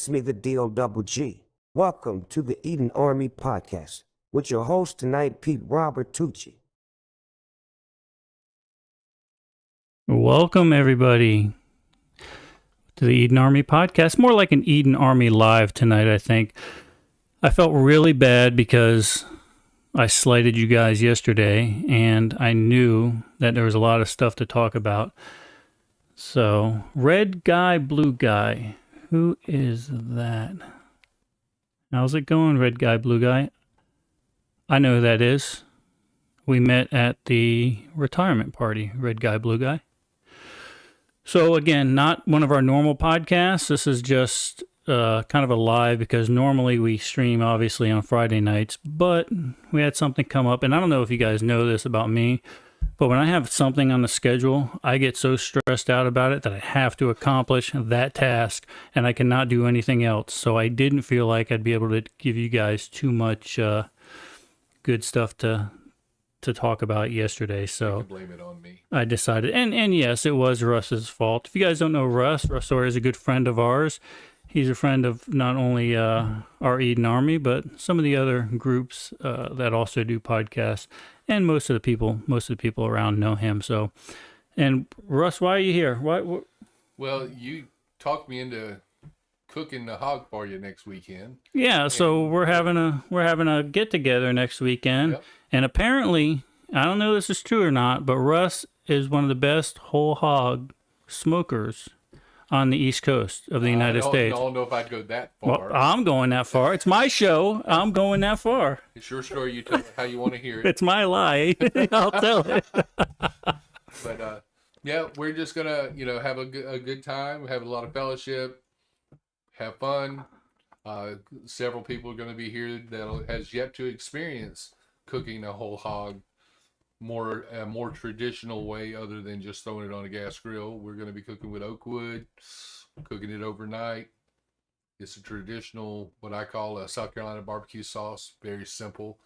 It's me, the D-O-double-G. Welcome to the Eden Army Podcast with your host tonight, Pete Robertucci. Welcome, everybody, to the Eden Army Podcast. More like an Eden Army Live tonight, I think. I felt really bad because I slighted you guys yesterday, and I knew that there was a lot of stuff to talk about. So, red guy, blue guy. Who is that? How's it going, red guy, blue guy? I know who that is. We met at the retirement party, red guy, blue guy. So again, not one of our normal podcasts. This is just kind of a live because normally we stream obviously on Friday nights, but we had something come up. And I don't know if you guys know this about me, but when I have something on the schedule, I get so stressed out about it that I have to accomplish that task and I cannot do anything else. So I didn't feel like I'd be able to give you guys too much good stuff to talk about yesterday. So you can blame it on me. I decided, and yes, it was Russ's fault. If you guys don't know Russ Sawyer is a good friend of ours. He's a friend of not only our Eden Army, but some of the other groups that also do podcasts. And most of the people around know him. So, and Russ, why are you here? Why? Well, you talked me into cooking the hog for you next weekend. Yeah, so we're having a get together next weekend, Yep. And apparently, I don't know if this is true or not, but Russ is one of the best whole hog smokers on the East Coast of the United States. I don't know if I'd go that far. Well, I'm going that far. It's my show. I'm going that far. It's your story. You tell it how you want to hear it. It's my lie. I'll tell it. But yeah, we're just gonna have a good time, have a lot of fellowship, have fun. Several people are going to be here that has yet to experience cooking a whole hog a more traditional way other than just throwing it on a gas grill. We're going to be cooking with oak wood, cooking it overnight. It's a traditional, what I call a South Carolina barbecue sauce. Very simple.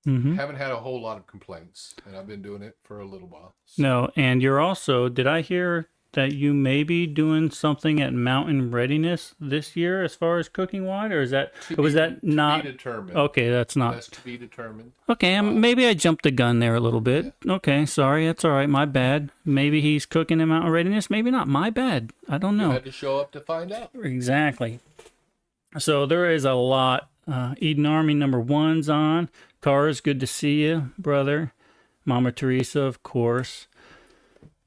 Mm-hmm. Haven't had a whole lot of complaints, and I've been doing it for a little while. So. No, and you're also, did I hear that you may be doing something at Mountain Readiness this year as far as cooking wine, or was that not to be determined? Okay, that's to be determined. Okay, maybe I jumped the gun there a little bit. Yeah. Okay, sorry, that's all right, my bad. Maybe he's cooking in Mountain Readiness, maybe not, my bad. I don't know. You had to show up to find out. Exactly. So there is a lot. Eden Army #1's on. Cars, good to see you, brother. Mama Teresa, of course.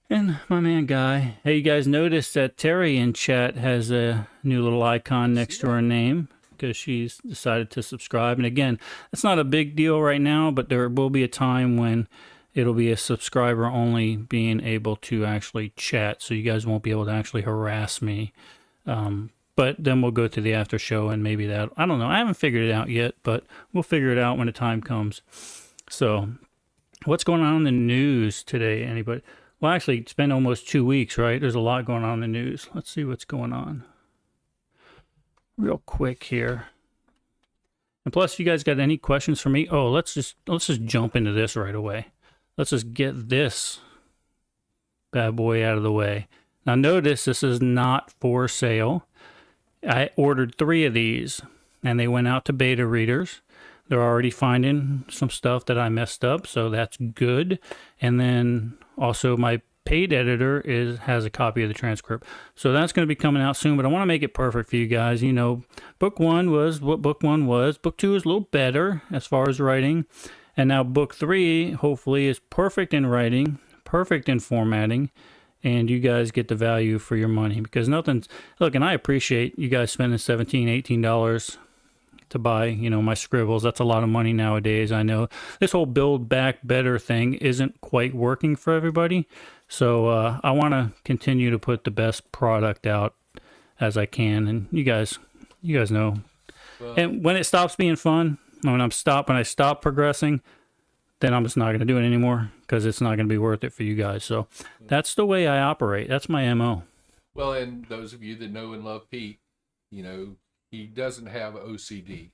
And my man Guy. Hey, you guys noticed that Terry in chat has a new little icon next to her name because she's decided to subscribe. And again, it's not a big deal right now, but there will be a time when it'll be a subscriber only being able to actually chat. So you guys won't be able to actually harass me. But then we'll go to the after show and maybe that, I don't know. I haven't figured it out yet, but we'll figure it out when the time comes. So what's going on in the news today? Anybody? Well, actually, it's been almost 2 weeks, right? There's a lot going on in the news. Let's see what's going on real quick here. And plus, if you guys got any questions for me, let's just jump into this right away. Let's just get this bad boy out of the way. Now, notice this is not for sale. I ordered 3 of these, and they went out to beta readers. They're already finding some stuff that I messed up, so that's good. And then also my paid editor has a copy of the transcript. So that's going to be coming out soon, but I want to make it perfect for you guys. You know, book 1 was what book 1 was. Book 2 is a little better as far as writing. And now book 3, hopefully, is perfect in writing, perfect in formatting, and you guys get the value for your money. Because look, and I appreciate you guys spending $17, $18 to buy, my scribbles. That's a lot of money nowadays. I know this whole build back better thing isn't quite working for everybody. So I want to continue to put the best product out as I can. And you guys know. Well, and when it stops being fun, when I stop progressing, then I'm just not going to do it anymore because it's not going to be worth it for you guys. So that's the way I operate. That's my MO. Well, and those of you that know and love Pete, he doesn't have OCD.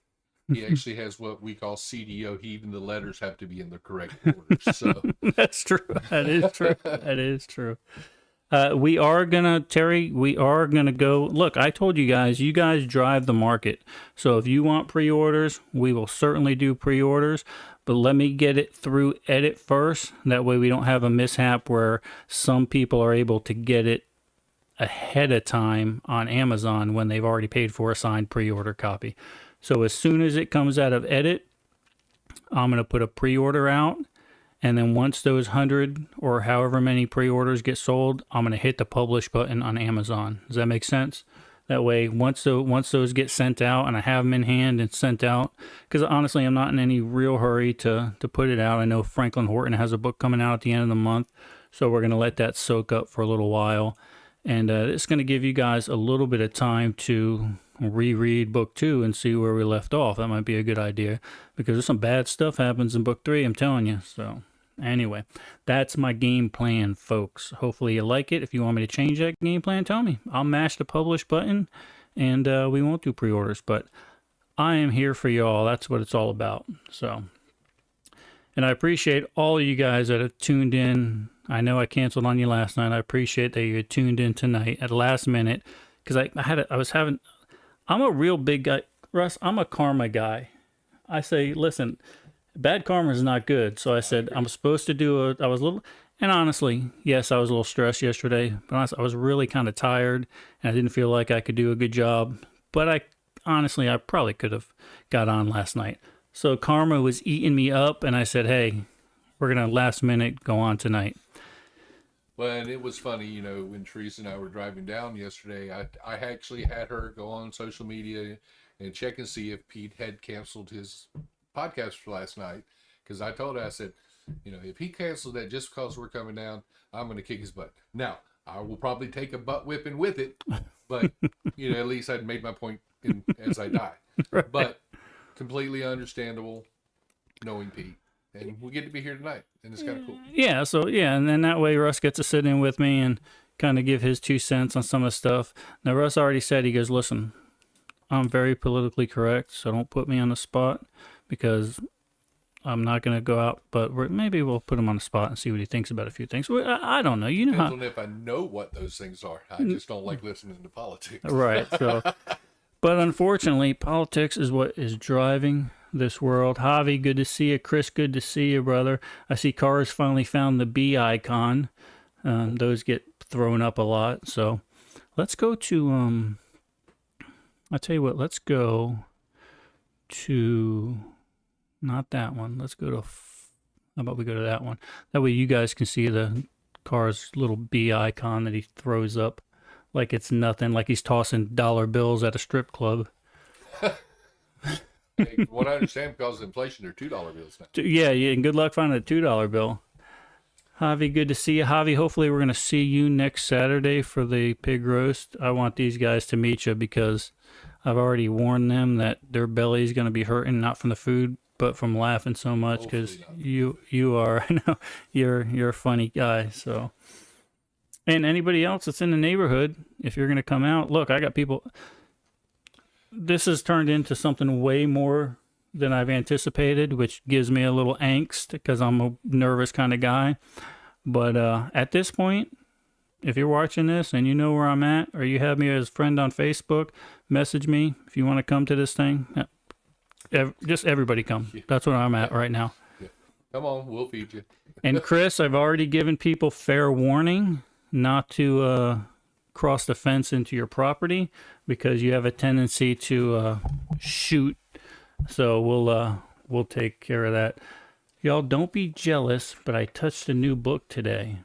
He actually has what we call CDO. Even the letters have to be in the correct order. So that's true. That is true. That is true. We are gonna, Terry, we are gonna go. Look, I told you guys drive the market. So if you want pre-orders, we will certainly do pre-orders. But let me get it through edit first. That way we don't have a mishap where some people are able to get it ahead of time on Amazon when they've already paid for a signed pre-order copy. So as soon as it comes out of edit, I'm gonna put a pre-order out. And then once those 100 or however many pre-orders get sold, I'm going to hit the publish button on Amazon. Does that make sense? That way, once those get sent out and I have them in hand and sent out, because honestly, I'm not in any real hurry to put it out. I know Franklin Horton has a book coming out at the end of the month, so we're going to let that soak up for a little while. And it's going to give you guys a little bit of time to reread book 2 and see where we left off. That might be a good idea, because there's some bad stuff happens in book 3, I'm telling you, so... Anyway, that's my game plan, folks. Hopefully you like it. If you want me to change that game plan, tell me. I'll mash the publish button, and we won't do pre-orders. But I am here for y'all. That's what it's all about. So, and I appreciate all of you guys that have tuned in. I know I canceled on you last night. I appreciate that you tuned in tonight at the last minute, because I'm a real big guy. Russ, I'm a karma guy. I say, listen, bad karma is not good. So I said, I'm supposed to I was a little, and honestly, yes, I was a little stressed yesterday, but honestly, I was really kind of tired and I didn't feel like I could do a good job. But I probably could have got on last night. So karma was eating me up, and I said, hey, we're going to last minute go on tonight. Well, and it was funny, when Teresa and I were driving down yesterday, I actually had her go on social media and check and see if Pete had canceled his podcast for last night, because I told her, I said, if he canceled that just because we're coming down, I'm going to kick his butt. Now, I will probably take a butt whipping with it, but at least I'd made my point as I die. Right. But completely understandable, knowing Pete, and we get to be here tonight, and it's kind of cool. Yeah, so and then that way Russ gets to sit in with me and kind of give his 2 cents on some of the stuff. Now Russ already said, he goes, listen, I'm very politically correct, so don't put me on the spot, because I'm not going to go out, but maybe we'll put him on the spot and see what he thinks about a few things. I don't know. Depends on if I know what those things are. I just don't like listening to politics. Right. So, but unfortunately, politics is what is driving this world. Javi, good to see you. Chris, good to see you, brother. I see Cars finally found the B icon. Those get thrown up a lot. So let's go to, I'll tell you what, let's go to... Not that one. Let's go to, how about we go to that one? That way you guys can see the car's little B icon that he throws up like it's nothing, like he's tossing dollar bills at a strip club. Hey, what I understand, because of inflation, they're $2 bills now. Yeah, and good luck finding a $2 bill. Javi, good to see you. Javi, hopefully we're going to see you next Saturday for the pig roast. I want these guys to meet you, because I've already warned them that their belly is going to be hurting, not from the food, but from laughing so much, because you are, I know, you're a funny guy. So, and anybody else that's in the neighborhood, if you're going to come out, look, I got people. This has turned into something way more than I've anticipated, which gives me a little angst, because I'm a nervous kind of guy. But at this point, if you're watching this and you know where I'm at, or you have me as a friend on Facebook, message me if you want to come to this thing. Just everybody come. That's where I'm at right now. Yeah. Come on, we'll feed you. And Chris, I've already given people fair warning not to cross the fence into your property, because you have a tendency to shoot. So we'll take care of that. Y'all don't be jealous, but I touched a new book today.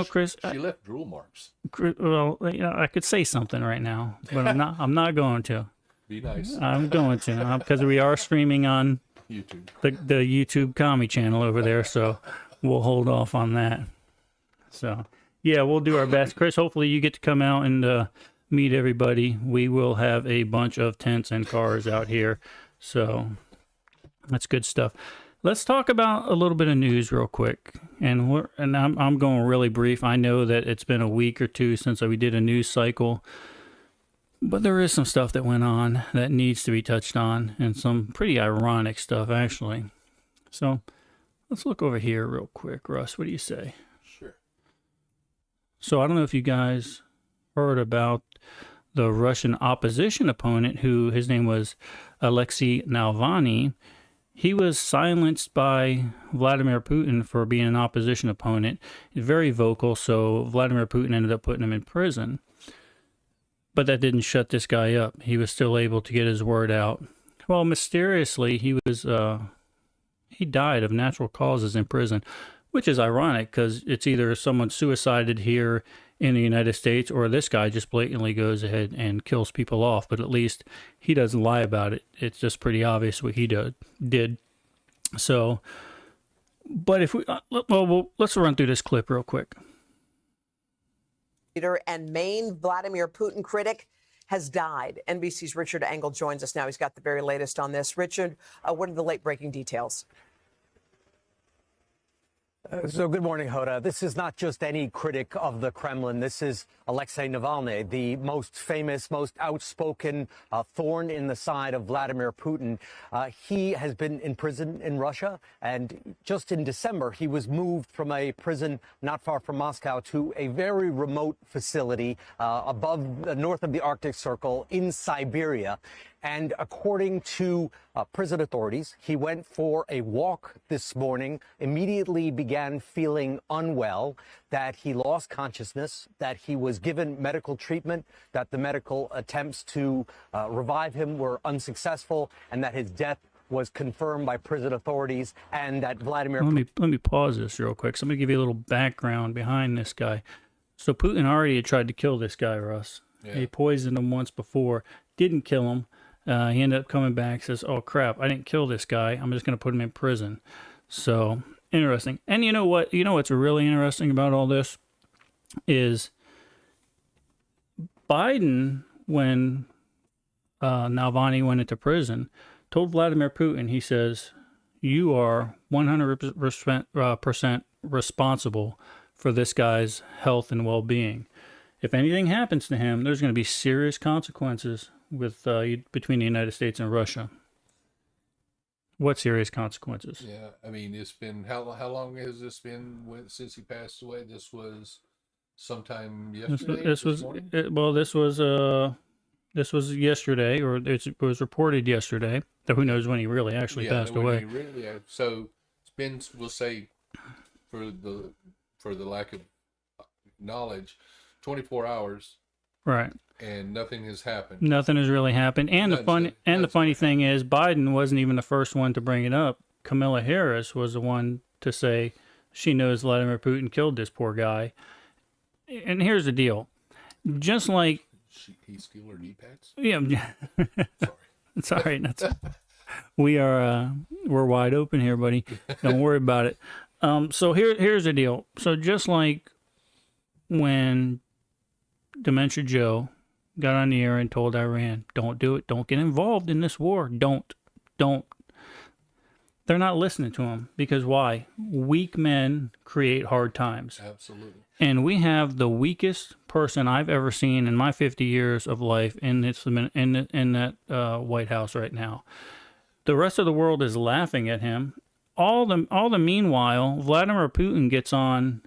Chris, she left drool marks. Well, I could say something right now, but I'm not going to. Be nice. I'm going to, because we are streaming on YouTube, the YouTube Commie channel over there, so we'll hold off on that. So, yeah, we'll do our best. Chris, hopefully you get to come out and meet everybody. We will have a bunch of tents and cars out here, so that's good stuff. Let's talk about a little bit of news real quick, and I'm going really brief. I know that it's been a week or two since we did a news cycle. But there is some stuff that went on that needs to be touched on, and some pretty ironic stuff, actually. So let's look over here real quick. Russ, what do you say? Sure. So I don't know if you guys heard about the Russian opposition opponent, who his name was Alexei Navalny. He was silenced by Vladimir Putin for being an opposition opponent. He's very vocal, so Vladimir Putin ended up putting him in prison. But that didn't shut this guy up. He was still able to get his word out. Well, mysteriously, he died of natural causes in prison, which is ironic because it's either someone suicided here in the United States or this guy just blatantly goes ahead and kills people off. But at least he doesn't lie about it. It's just pretty obvious what he did. So, but if let's run through this clip real quick. Leader and main Vladimir Putin critic has died. NBC's Richard Engel joins us now. He's got the very latest on this. Richard, what are the late breaking details? So good morning, Hoda. This is not just any critic of the Kremlin. This is Alexei Navalny, the most famous, most outspoken thorn in the side of Vladimir Putin. He has been in prison in Russia, and just in December, he was moved from a prison not far from Moscow to a very remote facility north of the Arctic Circle in Siberia. And according to prison authorities, he went for a walk this morning, immediately began feeling unwell, that he lost consciousness, that he was given medical treatment, that the medical attempts to revive him were unsuccessful, and that his death was confirmed by prison authorities, and that Vladimir... Let me pause this real quick. So I'm going to give you a little background behind this guy. So Putin already had tried to kill this guy, Russ. Yeah. He poisoned him once before, didn't kill him. He ended up coming back, says, oh, crap, I didn't kill this guy. I'm just going to put him in prison. So, interesting. And you know what? You know what's really interesting about all this is Biden, when Navalny went into prison, told Vladimir Putin, he says, you are 100% responsible for this guy's health and well-being. If anything happens to him, there's going to be serious consequences with between the United States and Russia. What serious consequences? Yeah, I mean, it's been how long has this been since he passed away? This was sometime yesterday. This was yesterday, or it was reported yesterday. Though who knows when he really actually passed away? So it's been, we'll say, for the lack of knowledge, 24 hours. Right. And nothing has happened. Nothing has really happened. And the funny thing is, Biden wasn't even the first one to bring it up. Kamala Harris was the one to say she knows Vladimir Putin killed this poor guy. And here's the deal. Just like... He steal her knee-pads? Yeah. Sorry. Sorry. We're wide open here, buddy. Don't worry about it. So here's the deal. So just like when Dementia Joe got on the air and told Iran, don't do it. Don't get involved in this war. Don't. They're not listening to him because why? Weak men create hard times. Absolutely. And we have the weakest person I've ever seen in my 50 years of life in that White House right now. The rest of the world is laughing at him. All the meanwhile, Vladimir Putin gets on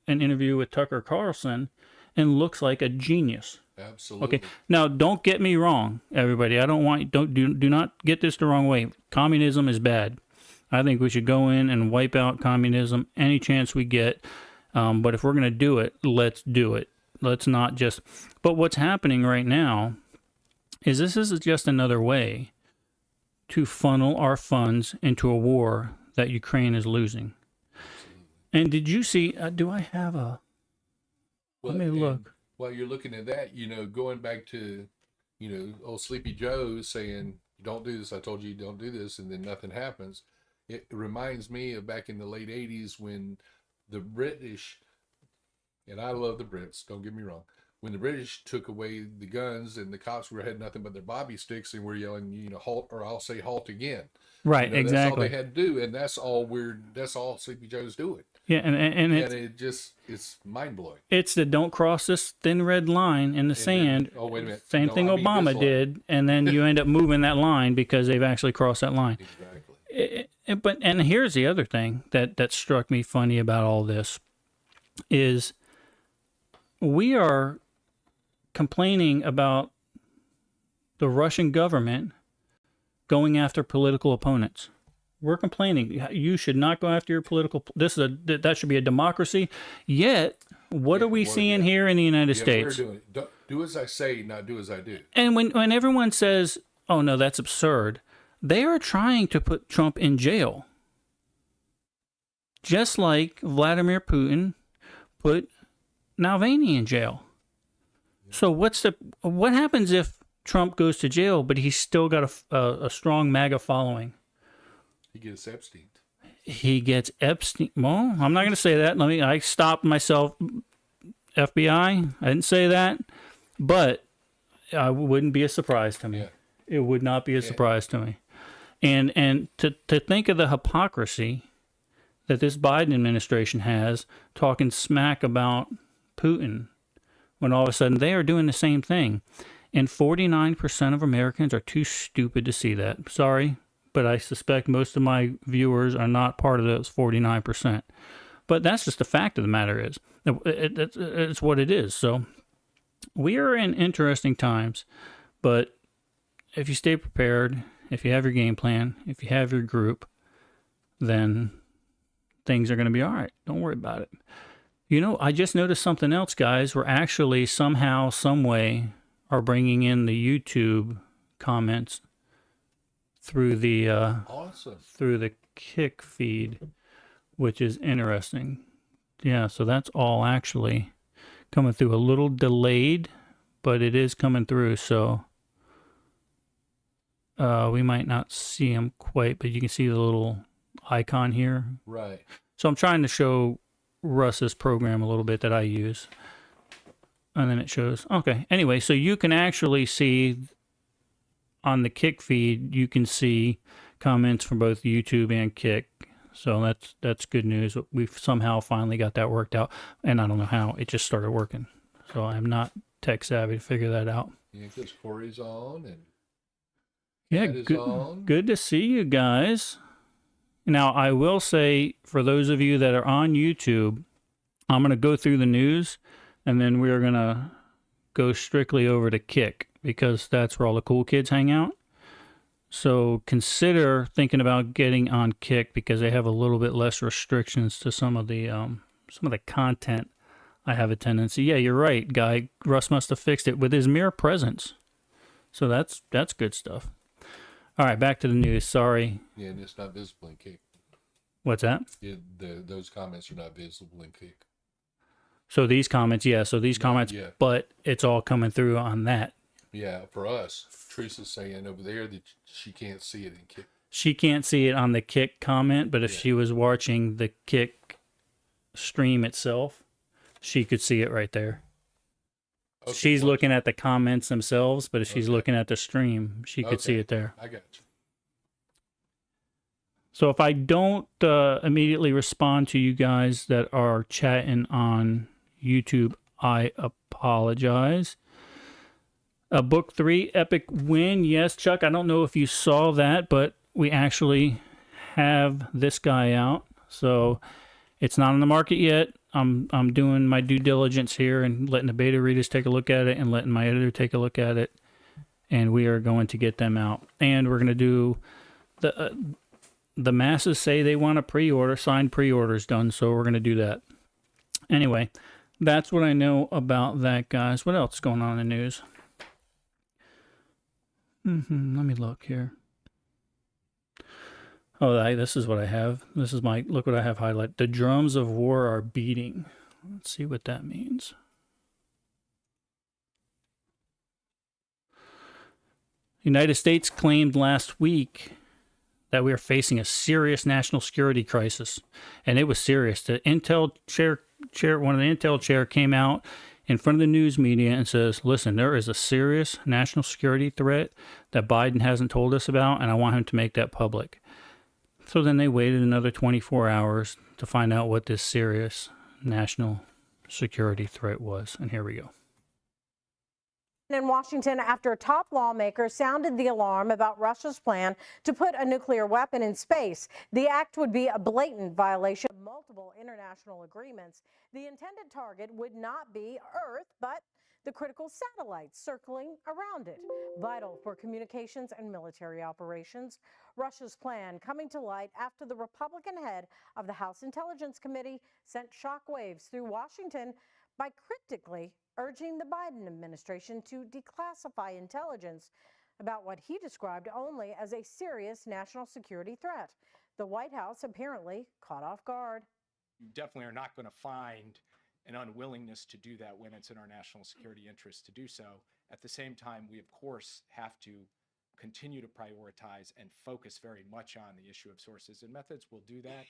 an interview with Tucker Carlson and looks like a genius. Absolutely. Okay. Now, don't get me wrong, everybody. I don't want do not get this the wrong way. Communism is bad. I think we should go in and wipe out communism any chance we get. But if we're going to do it, let's do it. Let's not just. But what's happening right now is this is just another way to funnel our funds into a war that Ukraine is losing. Absolutely. And did you see? Do I have a? Well, let me look. While you're looking at that, going back to, old Sleepy Joe saying, don't do this, I told you don't do this, and then nothing happens. It reminds me of back in the late 80s when the British, and I love the Brits, don't get me wrong, when the British took away the guns and the cops had nothing but their bobby sticks and were yelling, halt, or I'll say halt again. Right, exactly. That's all they had to do, and that's all Sleepy Joe's doing. Yeah, and it's mind-blowing. It's the don't cross this thin red line in the sand. Oh, wait a minute. Same thing Obama did, and then you end up moving that line because they've actually crossed that line. Exactly. And here's the other thing that struck me funny about all this is we are complaining about the Russian government going after political opponents. We're complaining you should not go after your political. That should be a democracy. Yet, what are we seeing here in the United States? We're doing do as I say, not do as I do. And when everyone says, "Oh no, that's absurd," they are trying to put Trump in jail, just like Vladimir Putin put Navalny in jail. So what happens if Trump goes to jail, but he's still got a strong MAGA following? He gets Epstein. He gets Epstein. Well, I'm not going to say that. I stopped myself. FBI. I didn't say that, but it wouldn't be a surprise to me. Yeah. It would not be a surprise to me. And to think of the hypocrisy that this Biden administration has, talking smack about Putin, when all of a sudden they are doing the same thing. And 49% of Americans are too stupid to see that. Sorry, but I suspect most of my viewers are not part of those 49%. But that's just the fact of the matter is. It's what it is. So we are in interesting times, but if you stay prepared, if you have your game plan, if you have your group, then things are going to be all right. Don't worry about it. You know, I just noticed something else, guys. We're actually somehow, some way, are bringing in the YouTube comments through the Awesome. through the Kick feed, which is interesting. Yeah, so that's all actually coming through, a little delayed, but it is coming through. So we might not see them quite, but you can see the little icon here. Right. So I'm trying to show Russ's program a little bit that I use. And then it shows, okay. Anyway, so you can actually see on the Kick feed, you can see comments from both YouTube and Kick. So that's good news. We've somehow finally got that worked out. And I don't know how, it just started working. So I'm not tech savvy to figure that out. Yeah, because Corey's on and Yeah, good to see you guys. Now, I will say, for those of you that are on YouTube, I'm going to go through the news, and then we're going to go strictly over to Kick, because that's where all the cool kids hang out. So consider thinking about getting on Kick, because they have a little bit less restrictions to some of the content I have a tendency. Yeah, you're right, Guy. Russ must have fixed it with his mere presence. So that's good stuff. All right, back to the news. Sorry. Yeah, and it's not visible in Kick. What's that? Yeah, those comments are not visible in Kick. So these comments, comments, yeah. But it's all coming through on that. Yeah, for us, Teresa's saying over there that she can't see it in Kick. She can't see it on the Kick comment, but if she was watching the Kick stream itself, she could see it right there. Okay, she's looking at the comments themselves, but if she's looking at the stream, she could see it there. I got you. So if I don't immediately respond to you guys that are chatting on YouTube, I apologize. Book 3, epic win. Yes, Chuck, I don't know if you saw that, but we actually have this guy out. So it's not on the market yet. I'm doing my due diligence here and letting the beta readers take a look at it and letting my editor take a look at it. And we are going to get them out. And we're going to do the masses say they want a pre-order, signed pre-orders done. So we're going to do that. Anyway, that's what I know about that, guys. What else is going on in the news? Let me look here. Oh, this is what I have. This is look what I have highlighted. The drums of war are beating. Let's see what that means. United States claimed last week that we are facing a serious national security crisis. And it was serious. The Intel chair, one of the Intel chair came out in front of the news media and says, listen, there is a serious national security threat that Biden hasn't told us about, and I want him to make that public. So then they waited another 24 hours to find out what this serious national security threat was. And here we go. In Washington, after top lawmakers sounded the alarm about Russia's plan to put a nuclear weapon in space, the act would be a blatant violation of multiple multiple international agreements, the intended target would not be Earth, but the critical satellites circling around it, vital for communications and military operations. Russia's plan coming to light after the Republican head of the House Intelligence Committee sent shockwaves through Washington by cryptically urging the Biden administration to declassify intelligence about what he described only as a serious national security threat. The White House apparently caught off guard. You definitely are not going to find an unwillingness to do that when it's in our national security interest to do so. At the same time, we of course have to continue to prioritize and focus very much on the issue of sources and methods. We'll do that.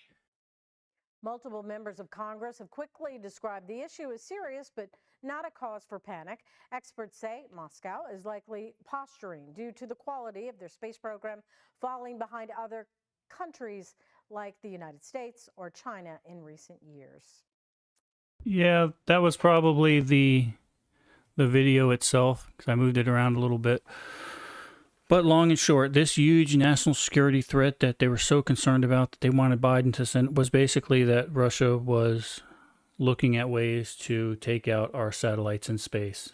Multiple members of Congress have quickly described the issue as serious, but not a cause for panic. Experts say Moscow is likely posturing due to the quality of their space program falling behind other countries like the United States or China in recent years. Yeah, that was probably the video itself, because I moved it around a little bit. But long and short, this huge national security threat that they were so concerned about that they wanted Biden to send was basically that Russia was looking at ways to take out our satellites in space.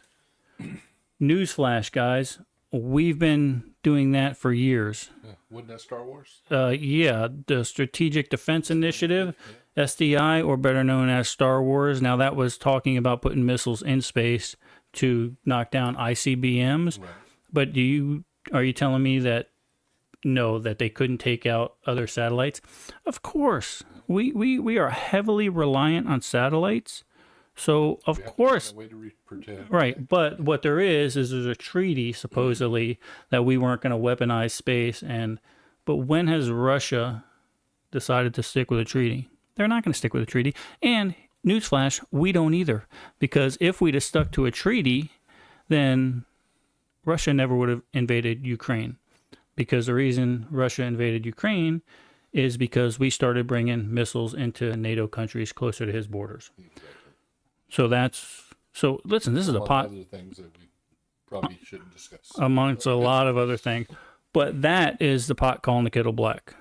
Newsflash, guys, we've been doing that for years. Wasn't that Star Wars? Yeah, the Strategic Defense Initiative, SDI, or better known as Star Wars. Now, that was talking about putting missiles in space to knock down ICBMs. Right. But are you telling me that no, that they couldn't take out other satellites? Of course. We are heavily reliant on satellites. So, of course, Way to pretend. right. But what there's a treaty, supposedly, that we weren't going to weaponize space. But when has Russia decided to stick with a treaty? They're not going to stick with a treaty. And, newsflash, we don't either. Because if we'd have stuck to a treaty, then Russia never would have invaded Ukraine. Because the reason Russia invaded Ukraine is because we started bringing missiles into NATO countries closer to his borders. Exactly. So listen, this is a pot Other things that we probably shouldn't discuss. amongst a lot of other things, but that is the pot calling the kettle black.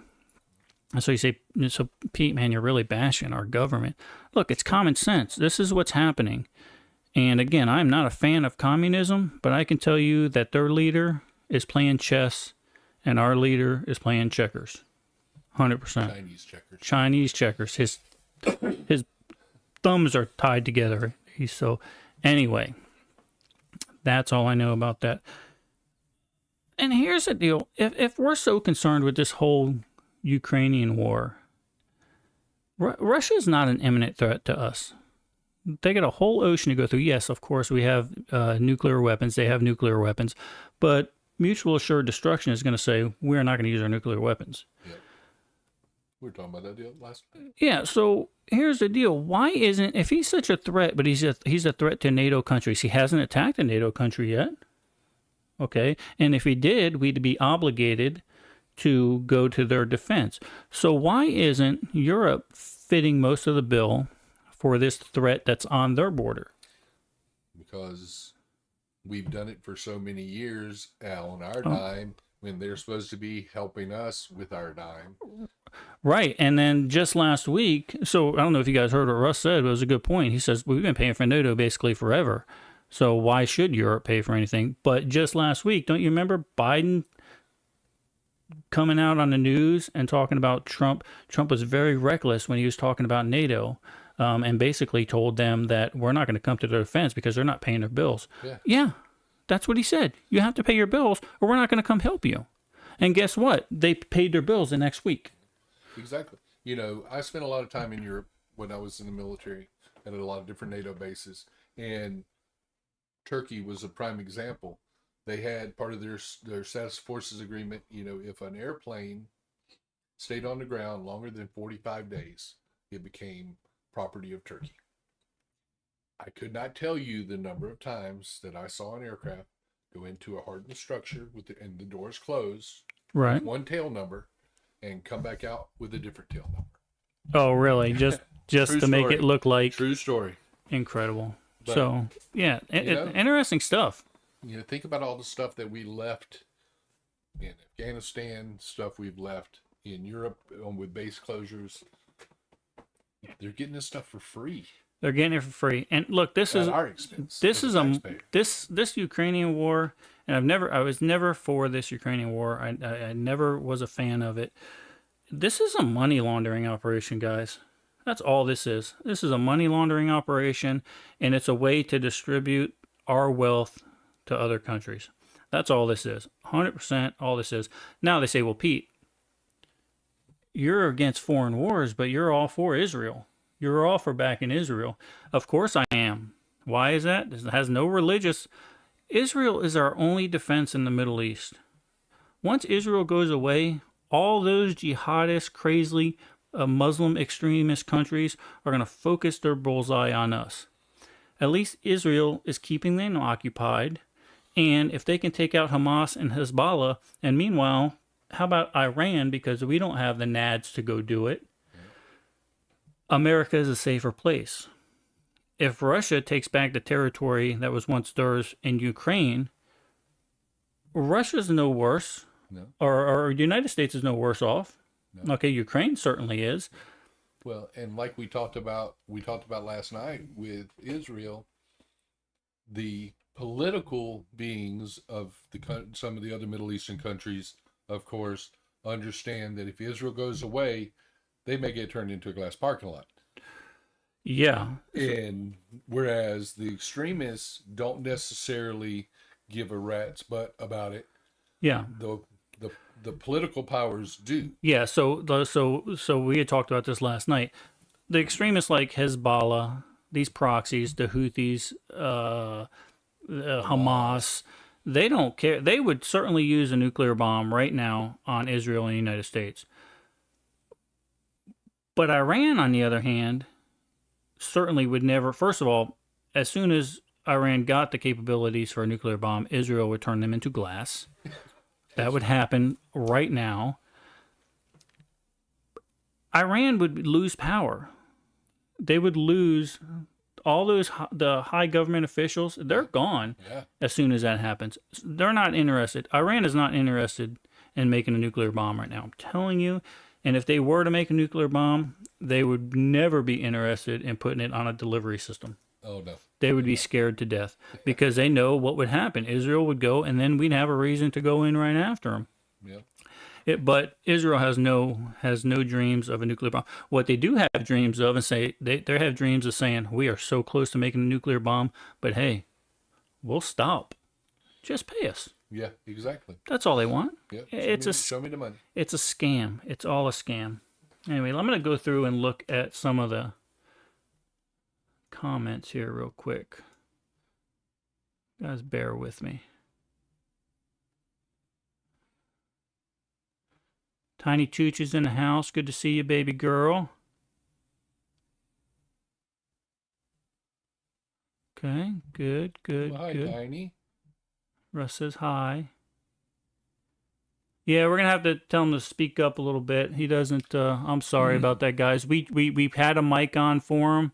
And so you say, so Pete, man, you're really bashing our government. Look, it's common sense. This is what's happening. And again, I'm not a fan of communism, but I can tell you that their leader is playing chess and our leader is playing checkers. 100%. Chinese checkers. Chinese checkers. His thumbs are tied together. Anyway, that's all I know about that. And here's the deal. If we're so concerned with this whole Ukrainian war, Russia is not an imminent threat to us. They got a whole ocean to go through. Yes, of course, we have nuclear weapons. They have nuclear weapons. But mutual assured destruction is going to say, we're not going to use our nuclear weapons. Yeah. We were talking about that deal last night. Yeah, so here's the deal. Why isn't, if he's such a threat, but he's a threat to NATO countries, he hasn't attacked a NATO country yet. Okay, and if he did, we'd be obligated to go to their defense. So why isn't Europe fitting most of the bill for this threat that's on their border? Because we've done it for so many years, on our dime, when they're supposed to be helping us with our dime. Right. And then just last week, so I don't know if you guys heard what Russ said, but it was a good point. He says, we've been paying for NATO basically forever. So why should Europe pay for anything? But just last week, don't you remember Biden coming out on the news and talking about Trump? Trump was very reckless when he was talking about NATO, and basically told them that we're not going to come to their defense because they're not paying their bills. Yeah, that's what he said. You have to pay your bills or we're not going to come help you. And guess what? They paid their bills the next week. Exactly. You know, I spent a lot of time in Europe when I was in the military and at a lot of different NATO bases. And Turkey was a prime example. They had part of their status forces agreement, you know, if an airplane stayed on the ground longer than 45 days, it became property of Turkey. I could not tell you the number of times that I saw an aircraft go into a hardened structure and the doors closed, Right. one tail number, and come back out with a different tail number. Oh, really? Just True to make story. it look like True story. incredible. But, so, yeah, know, interesting stuff. You know, think about all the stuff that we left in Afghanistan, stuff we've left in Europe with base closures. They're getting this stuff for free. They're getting it for free. And look, this At is our expense. this as is a a taxpayer. this Ukrainian war, and I was never for this Ukrainian war. I never was a fan of it. This is a money laundering operation, guys. That's all this is. This is a money laundering operation, and it's a way to distribute our wealth to other countries. That's all this is. 100% all this is. Now they say, well, Pete, you're against foreign wars, but you're all for Israel. You're all for backing Israel. Of course I am. Why is that? It has no religious. Israel is our only defense in the Middle East. Once Israel goes away, all those jihadist, crazy Muslim extremist countries are going to focus their bullseye on us. At least Israel is keeping them occupied. And if they can take out Hamas and Hezbollah, and meanwhile, how about Iran? Because we don't have the nads to go do it. America is a safer place. If Russia takes back the territory that was once theirs in Ukraine, Russia's no worse. No. Or the United States is no worse off. No. Okay, Ukraine certainly is. Well, and like we talked about last night with Israel, the political beings of some of the other Middle Eastern countries, of course, understand that if Israel goes away, they may get turned into a glass parking lot. Yeah. And whereas the extremists don't necessarily give a rat's butt about it, Yeah. the political powers do. Yeah, so we had talked about this last night. The extremists like Hezbollah, these proxies, the Houthis, Hamas, they don't care. They would certainly use a nuclear bomb right now on Israel and the United States. But Iran, on the other hand, certainly would never. First of all, as soon as Iran got the capabilities for a nuclear bomb, Israel would turn them into glass. That would happen right now. Iran would lose power. They would lose all the high government officials. They're gone as soon as that happens. They're not interested. Iran is not interested in making a nuclear bomb right now. I'm telling you. And if they were to make a nuclear bomb, they would never be interested in putting it on a delivery system. Oh, no. They would be scared to death because they know what would happen. Israel would go, and then we'd have a reason to go in right after them. Yeah. But Israel has no dreams of a nuclear bomb. What they do have dreams of, and say they have dreams of saying, we are so close to making a nuclear bomb, but hey, we'll stop. Just pay us. Yeah, exactly. That's all they want. Yeah. Show me the money. It's a scam. It's all a scam. Anyway, I'm going to go through and look at some of the comments here real quick. Guys, bear with me. Tiny Chooch is in the house. Good to see you, baby girl. Okay, good. Well, hi, good. Tiny. Russ says hi. Yeah, we're gonna have to tell him to speak up a little bit. He doesn't. I'm sorry about that, guys. We had a mic on for him,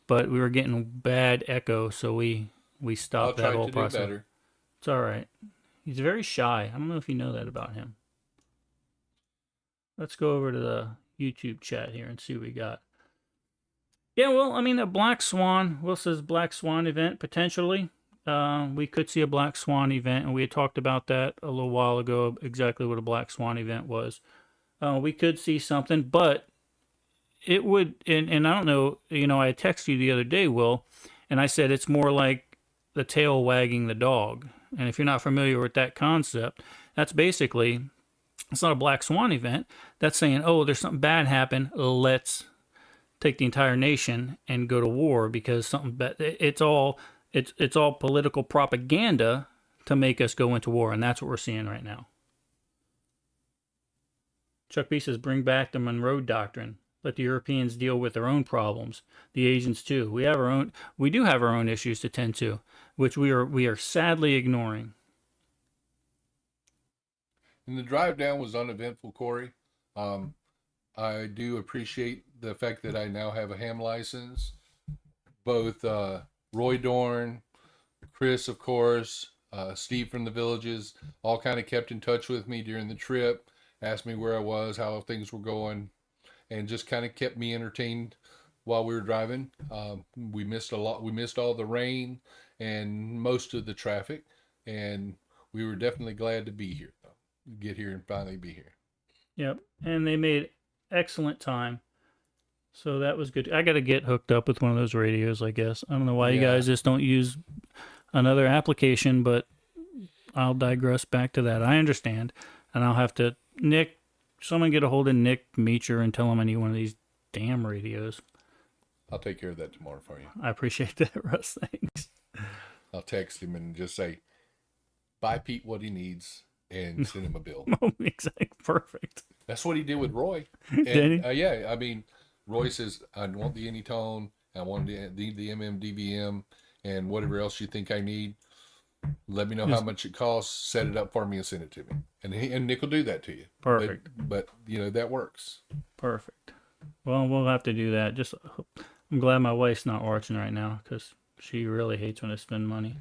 but we were getting bad echo, so we stopped that whole process. Do better. It's all right. He's very shy. I don't know if you know that about him. Let's go over to the YouTube chat here and see what we got. Yeah, well, I mean, a Black Swan. Will says Black Swan event potentially. We could see a Black Swan event, and we had talked about that a little while ago, exactly what a Black Swan event was. We could see something, but it would, and I don't know, I texted you the other day, Will, and I said it's more like the tail wagging the dog. And if you're not familiar with that concept, that's basically, it's not a Black Swan event. That's saying, oh, there's something bad happened, let's take the entire nation and go to war because something bad, it's all political propaganda to make us go into war, and that's what we're seeing right now. Chuck B says, bring back the Monroe Doctrine. Let the Europeans deal with their own problems. The Asians too. We do have our own issues to tend to, which we are sadly ignoring. And the drive down was uneventful, Corey. I do appreciate the fact that I now have a ham license. Both Roy Dorn, Chris, of course, Steve from the Villages, all kind of kept in touch with me during the trip, asked me where I was, how things were going, and just kind of kept me entertained while we were driving. We missed a lot. We missed all the rain and most of the traffic, and we were definitely glad to be here, though. Get here and finally be here. Yep. And they made excellent time. So that was good. I got to get hooked up with one of those radios, I guess. I don't know why you Yeah. guys just don't use another application, but I'll digress back to that. I understand. And I'll have to, someone get a hold of Nick Meacher and tell him I need one of these damn radios. I'll take care of that tomorrow for you. I appreciate that, Russ. Thanks. I'll text him and just say, buy Pete what he needs and send him a bill. Oh, exactly. Perfect. That's what he did with Roy. And, Did he? Yeah, I mean, Roy says, I want the Anytone, I want the MMDVM, and whatever else you think I need. Let me know how much it costs, set it up for me, and send it to me. And Nick will do that to you. Perfect. But that works. Perfect. Well, we'll have to do that. Just, I'm glad my wife's not watching right now because she really hates when I spend money.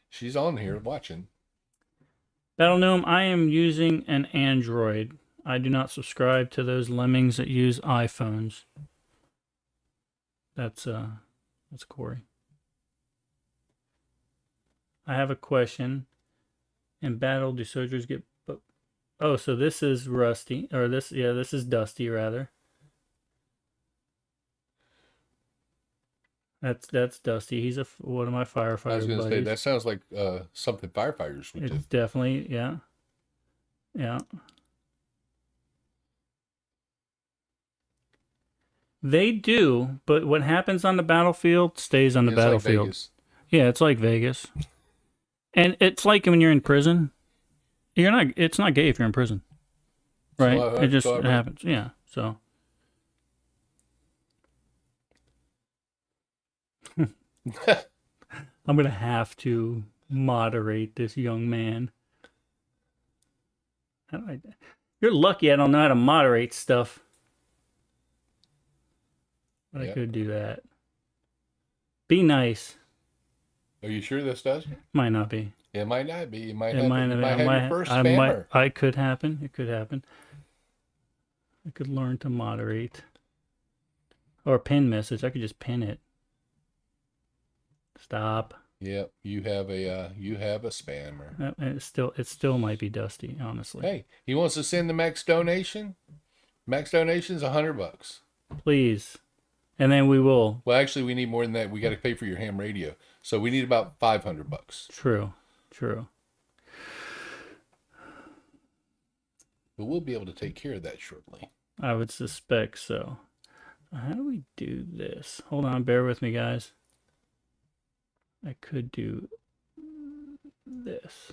She's on here watching. Battle Gnome, I am using an Android. I do not subscribe to those lemmings that use iPhones. That's Corey. I have a question. In battle, do soldiers get... Oh, so this is Rusty. Or this is Dusty, rather. That's Dusty. He's one of my firefighter I was going to say, buddies. that sounds like something firefighters would do. It's definitely, yeah. Yeah. They do, but what happens on the battlefield stays on the It's like battlefield. Vegas. Yeah, it's like Vegas. And it's like when you're in prison. It's not gay if you're in prison. Right? It just happens. Yeah. So I'm going to have to moderate this young man. You're lucky I don't know how to moderate stuff. But I could do that. Be nice. Are you sure this does? Might not be. It might not be. You might It have, might your first I spammer. I could happen. It could happen. I could learn to moderate. Or pin message. I could just pin it. Stop. Yep, you have a spammer. It still might be Dusty, honestly. Hey, he wants to send the max donation. Max donation is $100. Please. And then we will. Well, actually, we need more than that. We got to pay for your ham radio, so we need about $500. True. But we'll be able to take care of that shortly. I would suspect so. How do we do this? Hold on, bear with me, guys. I could do this.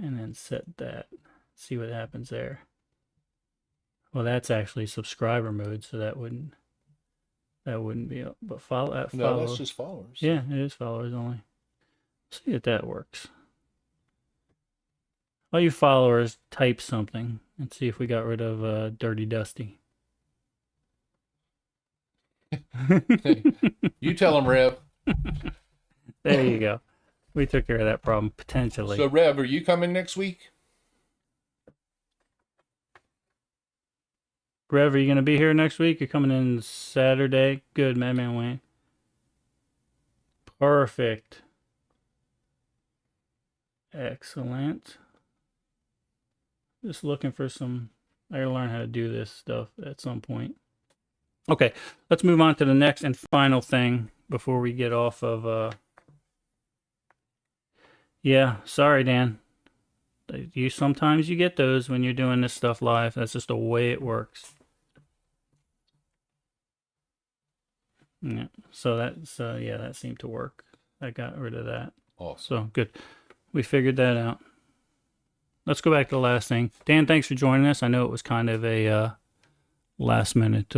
And then set that. See what happens there. Well, that's actually subscriber mode, so that wouldn't be up. But follow. No, that's just followers. Yeah, it is followers only. See if that works. All you followers, type something and see if we got rid of Dirty Dusty. You tell him, Rev. There you go. We took care of that problem potentially. So, Rev, are you coming next week? Rev, are you going to be here next week? You're coming in Saturday. Good, Madman Wayne. Perfect. Excellent. Just looking for some... I gotta learn how to do this stuff at some point. Okay, let's move on to the next and final thing before we get off of... Yeah, sorry, Dan. Sometimes you get those when you're doing this stuff live. That's just the way it works. Yeah. So that seemed to work. I got rid of that. Awesome. So good. We figured that out. Let's go back to the last thing. Dan, thanks for joining us. I know it was kind of a last minute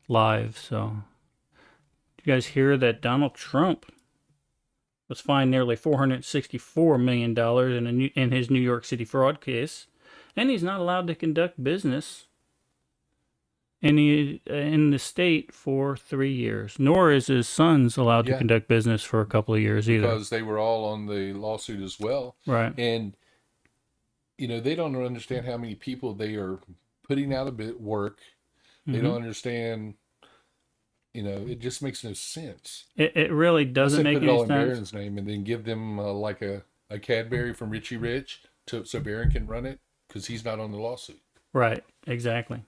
live. So did you guys hear that Donald Trump was fined nearly $464 million in his New York City fraud case, and he's not allowed to conduct business in the state for 3 years, nor is his sons allowed to conduct business for a couple of years either. Because they were all on the lawsuit as well. Right. And, they don't understand how many people they are putting out a bit work. They Mm-hmm. don't understand. It just makes no sense. It really doesn't I said make put it any all in sense. Barron's name and then give them like a Cadbury from Richie Rich so Barron can run it because he's not on the lawsuit. Right. Exactly.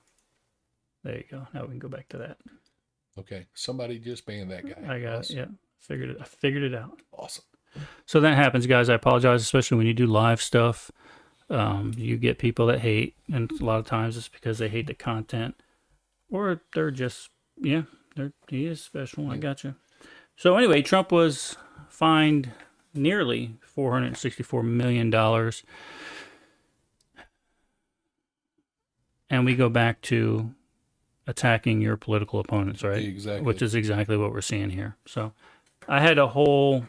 There you go. Now we can go back to that. Okay, somebody just ban that guy. I got Awesome. it. Yeah. I figured it out. Awesome. So that happens, guys. I apologize, especially when you do live stuff. You get people that hate, and a lot of times it's because they hate the content, or they're just, he is special. I got you. So anyway, Trump was fined nearly $464 million. And we go back to attacking your political opponents, right? Exactly. Which is exactly what we're seeing here. So I had a whole,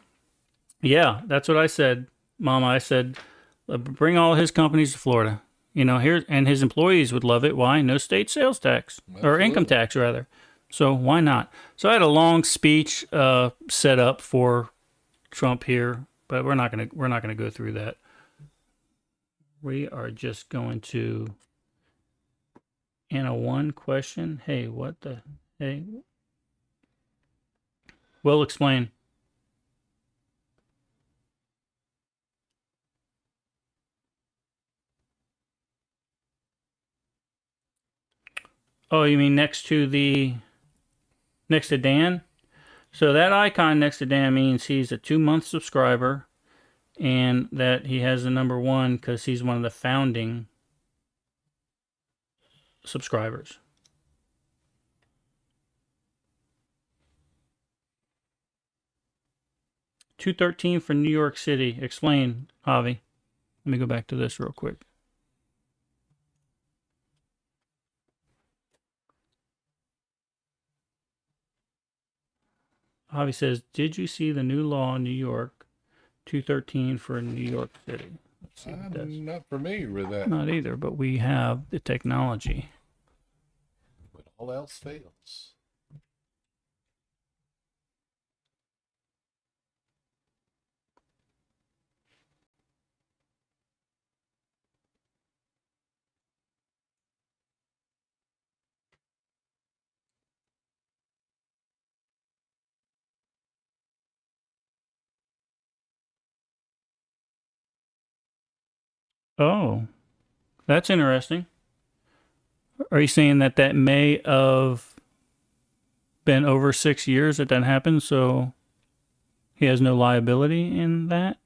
that's what I said, Mama. I said, bring all his companies to Florida. Here, and his employees would love it. Why? No state sales tax, or income tax, rather. So why not? So I had a long speech set up for Trump here, but we're not gonna go through that. We are just going to, in a one question. Hey, we'll explain. Oh, you mean next to Dan? So that icon next to Dan means he's a 2-month subscriber, and that he has the number 1 because he's one of the founding subscribers. $213 for New York City. Explain, Javi. Let me go back to this real quick. Javi says, did you see the new law in New York? $213 for New York City. Let's see what that's. I'm not familiar with that. Not either, but we have the technology. When all else fails. Oh, that's interesting. Are you saying that may have been over 6 years that happened, so he has no liability in that?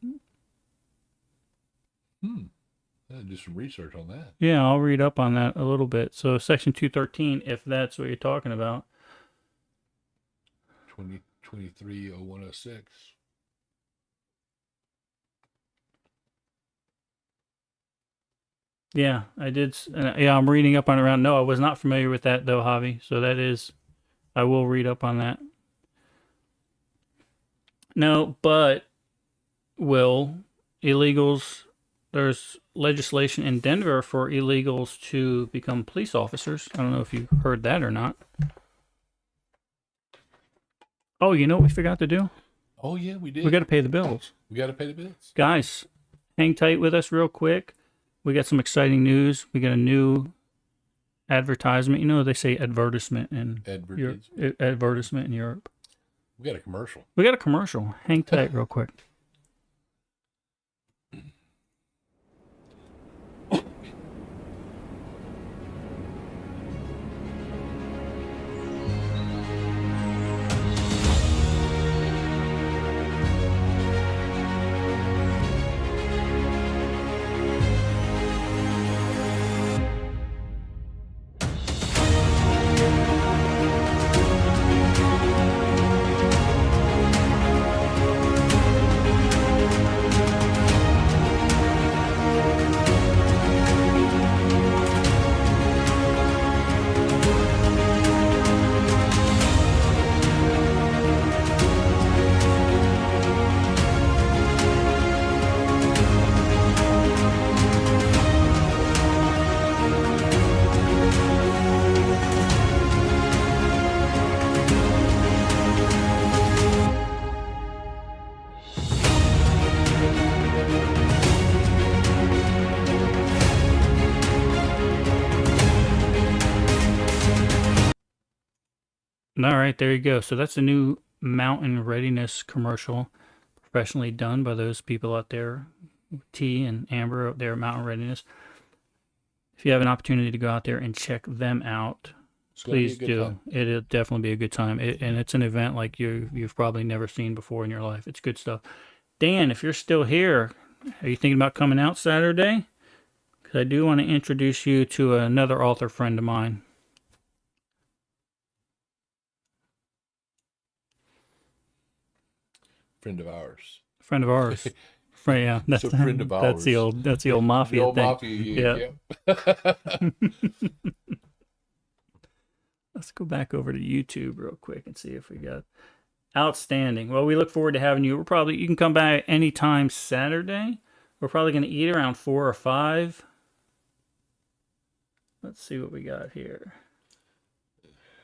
Do some research on that. Yeah, I'll read up on that a little bit. So Section 213, if that's what you're talking about. 2023-0106. Yeah, I did. I'm reading up on it around. No, I was not familiar with that though, Javi. So I will read up on that. No, but illegals, there's legislation in Denver for illegals to become police officers. I don't know if you heard that or not. Oh, you know what we forgot to do? Oh, yeah, we did. We got to pay the bills. We got to pay the bills. Guys, hang tight with us real quick. We got some exciting news. We got a new advertisement. They say advertisement in advertisement in Europe. We got a commercial. We got a commercial. Hang tight real quick. All right, there you go. So that's a new mountain readiness commercial, professionally done by those people out there, T and Amber out there at Mountain Readiness. If you have an opportunity to go out there and check them out, please do. It'll definitely be a good time. And it's an event like you've probably never seen before in your life. It's good stuff. Dan, if you're still here, are you thinking about coming out Saturday? Because I do want to introduce you to another author friend of mine. Friend of ours. Friend of ours. Friend, yeah, that's a friend of ours. That's the old mafia The old thing. mafia, Yeah. Let's go back over to YouTube real quick and see if we got outstanding. Well, we look forward to having you. You can come by anytime Saturday. We're probably going to eat around 4 or 5. Let's see what we got here.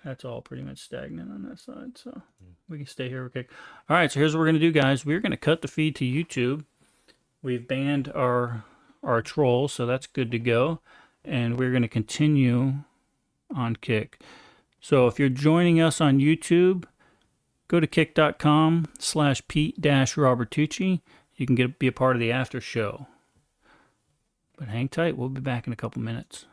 That's all pretty much stagnant on that side, so we can stay here. Okay. All right, so here's what we're going to do, guys. We're going to cut the feed to YouTube. We've banned our trolls, so that's good to go. And we're going to continue on Kick. So if you're joining us on YouTube, go to kick.com/Pete-Robertucci. You can be a part of the after show. But hang tight. We'll be back in a couple minutes.